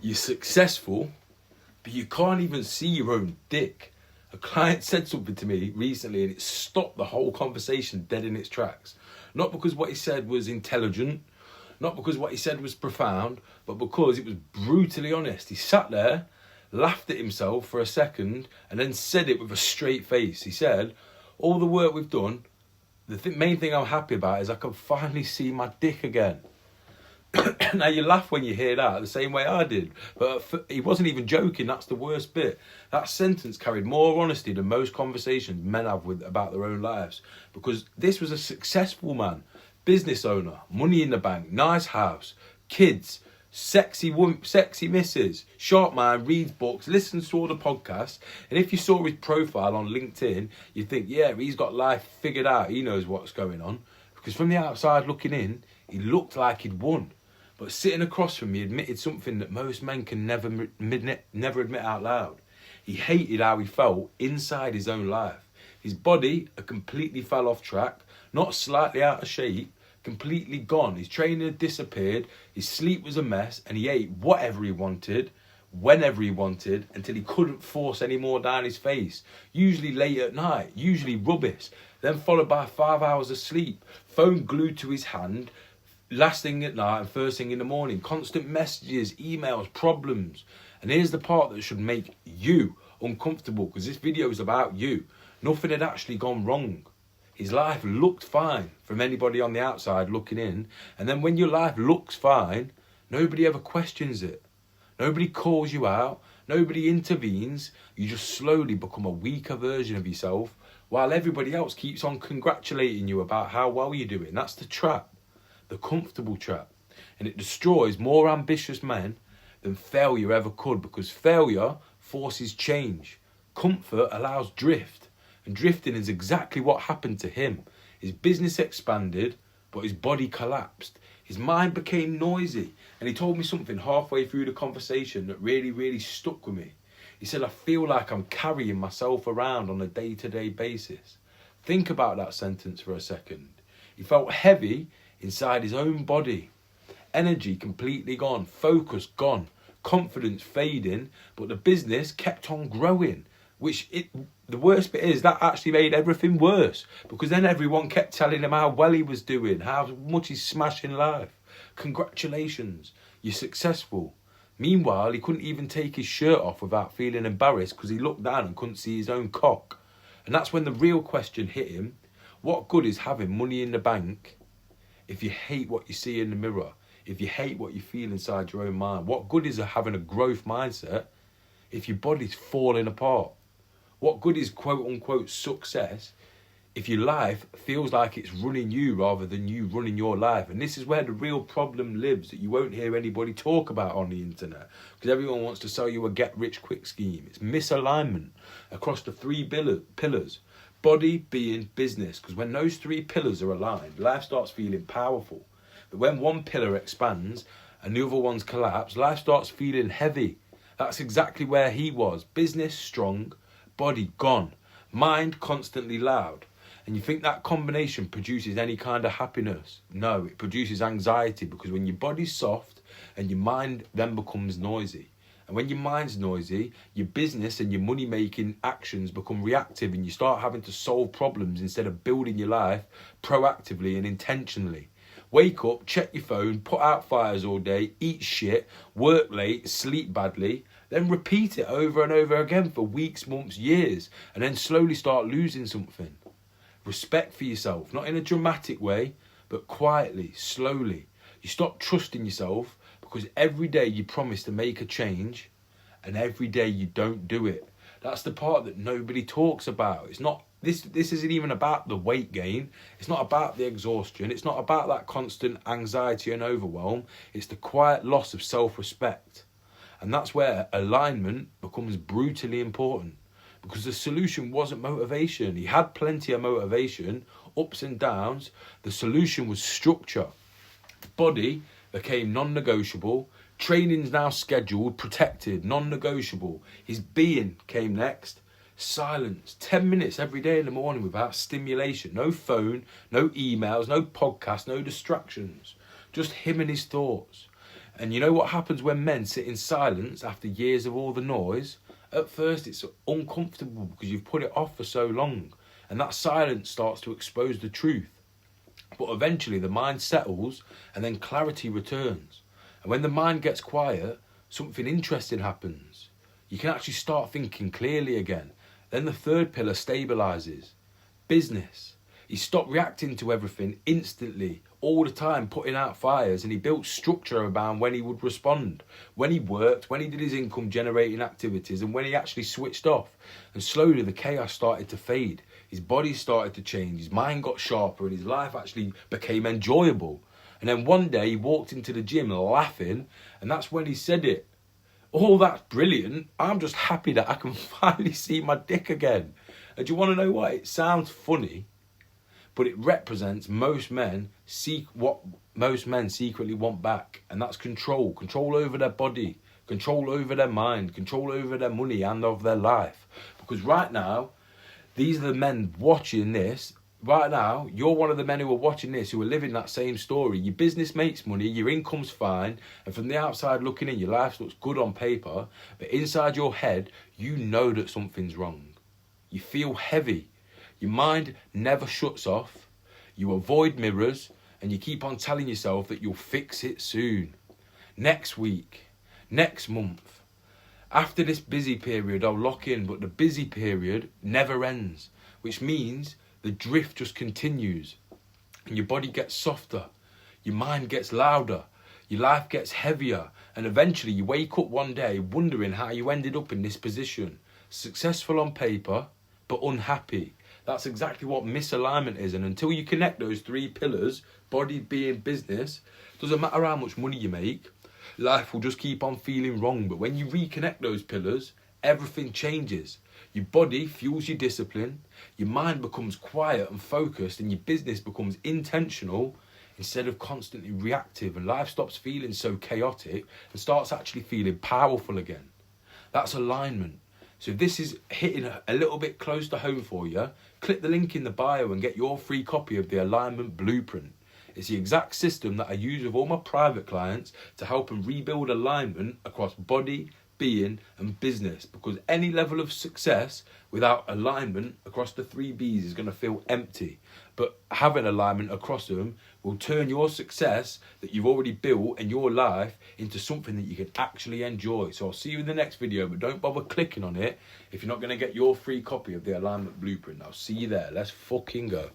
You're successful, but you can't even see your own dick. A client said something to me recently and it stopped the whole conversation dead in its tracks. Not because what he said was intelligent, not because what he said was profound, but because it was brutally honest. He sat there, laughed at himself for a second, and then said it with a straight face. He said, all the work we've done, the main thing I'm happy about is I can finally see my dick again. Now you laugh when you hear that, the same way I did. But he wasn't even joking, that's the worst bit. That sentence carried more honesty than most conversations men have about their own lives. Because this was a successful man, business owner, money in the bank, nice house, kids, sexy woman, sexy missus, sharp man, reads books, listens to all the podcasts. And if you saw his profile on LinkedIn, you'd think, yeah, he's got life figured out. He knows what's going on. Because from the outside looking in, he looked like he'd won. But sitting across from me, he admitted something that most men can never admit out loud. He hated how he felt inside his own life. His body had completely fell off track, not slightly out of shape, completely gone. His training had disappeared, his sleep was a mess, and he ate whatever he wanted, whenever he wanted, until he couldn't force any more down his face. Usually late at night, usually rubbish, then followed by 5 hours of sleep, phone glued to his hand, last thing at night and first thing in the morning, constant messages, emails, problems. And here's the part that should make you uncomfortable, because this video is about you. Nothing had actually gone wrong. His life looked fine from anybody on the outside looking in. And then when your life looks fine, nobody ever questions it. Nobody calls you out. Nobody intervenes. You just slowly become a weaker version of yourself while everybody else keeps on congratulating you about how well you're doing. That's the trap. The comfortable trap. And it destroys more ambitious men than failure ever could, because failure forces change. Comfort allows drift. And drifting is exactly what happened to him. His business expanded, but his body collapsed. His mind became noisy. And he told me something halfway through the conversation that really stuck with me. He said, I feel like I'm carrying myself around on a day-to-day basis. Think about that sentence for a second. He felt heavy inside his own body. Energy completely gone, focus gone, confidence fading, but the business kept on growing. The worst bit is that actually made everything worse, because then everyone kept telling him how well he was doing, how much he's smashing life. Congratulations, you're successful. Meanwhile, he couldn't even take his shirt off without feeling embarrassed because he looked down and couldn't see his own cock. And that's when the real question hit him. What good is having money in the bank if you hate what you see in the mirror, if you hate what you feel inside your own mind? What good is having a growth mindset if your body's falling apart? What good is quote-unquote success if your life feels like it's running you rather than you running your life? And this is where the real problem lives, that you won't hear anybody talk about on the internet, because everyone wants to sell you a get-rich-quick scheme. It's misalignment across the three pillars. Body, being, business. Because when those three pillars are aligned, life starts feeling powerful. But when one pillar expands and the other ones collapse, life starts feeling heavy. That's exactly where he was. Business strong, body gone, mind constantly loud. And you think that combination produces any kind of happiness? No, it produces anxiety, because when your body's soft and your mind then becomes noisy. And when your mind's noisy, your business and your money-making actions become reactive, and you start having to solve problems instead of building your life proactively and intentionally. Wake up, check your phone, put out fires all day, eat shit, work late, sleep badly, then repeat it over and over again for weeks, months, years, and then slowly start losing something. Respect for yourself, not in a dramatic way, but quietly, slowly. You stop trusting yourself because every day you promise to make a change and every day you don't do it. That's the part that nobody talks about. It's not this isn't even about the weight gain. It's not about the exhaustion. It's not about that constant anxiety and overwhelm. It's the quiet loss of self-respect. And that's where alignment becomes brutally important, because the solution wasn't motivation. He had plenty of motivation, ups and downs. The solution was structure. Body became non-negotiable. Training's now scheduled, protected, non-negotiable. His being came next. Silence. 10 minutes every day in the morning without stimulation. No phone, no emails, no podcast, no distractions. Just him and his thoughts. And you know what happens when men sit in silence after years of all the noise? At first it's uncomfortable because you've put it off for so long, and that silence starts to expose the truth. But eventually the mind settles and then clarity returns. And when the mind gets quiet, something interesting happens. You can actually start thinking clearly again. Then the third pillar stabilises. Business. He stopped reacting to everything instantly, all the time, putting out fires, and he built structure around when he would respond, when he worked, when he did his income generating activities, and when he actually switched off. And slowly the chaos started to fade. His body started to change, his mind got sharper, and his life actually became enjoyable. And then one day he walked into the gym laughing, and that's when he said it. "Oh, that's brilliant. I'm just happy that I can finally see my dick again." And do you want to know what? It sounds funny, but it represents most men what most men secretly want back, and that's control. Control over their body, control over their mind, control over their money and of their life. Because right now, these are the men watching this. Right now, you're one of the men who are watching this, who are living that same story. Your business makes money, your income's fine, and from the outside looking in, your life looks good on paper, but inside your head, you know that something's wrong. You feel heavy. Your mind never shuts off. You avoid mirrors, and you keep on telling yourself that you'll fix it soon. Next week, next month. After this busy period, I'll lock in, but the busy period never ends, which means the drift just continues, and your body gets softer, your mind gets louder, your life gets heavier, and eventually you wake up one day wondering how you ended up in this position. Successful on paper, but unhappy. That's exactly what misalignment is, and until you connect those three pillars, body, being, business, doesn't matter how much money you make, life will just keep on feeling wrong. But when you reconnect those pillars, everything changes. Your body fuels your discipline, your mind becomes quiet and focused, and your business becomes intentional instead of constantly reactive, and life stops feeling so chaotic and starts actually feeling powerful again. That's alignment. So if this is hitting a little bit close to home for you, click the link in the bio and get your free copy of the Alignment Blueprint. It's the exact system that I use with all my private clients to help them rebuild alignment across body, being and business, because any level of success without alignment across the three B's is going to feel empty. But having alignment across them will turn your success that you've already built in your life into something that you can actually enjoy. So I'll see you in the next video, but don't bother clicking on it if you're not going to get your free copy of the Alignment Blueprint. I'll see you there. Let's fucking go.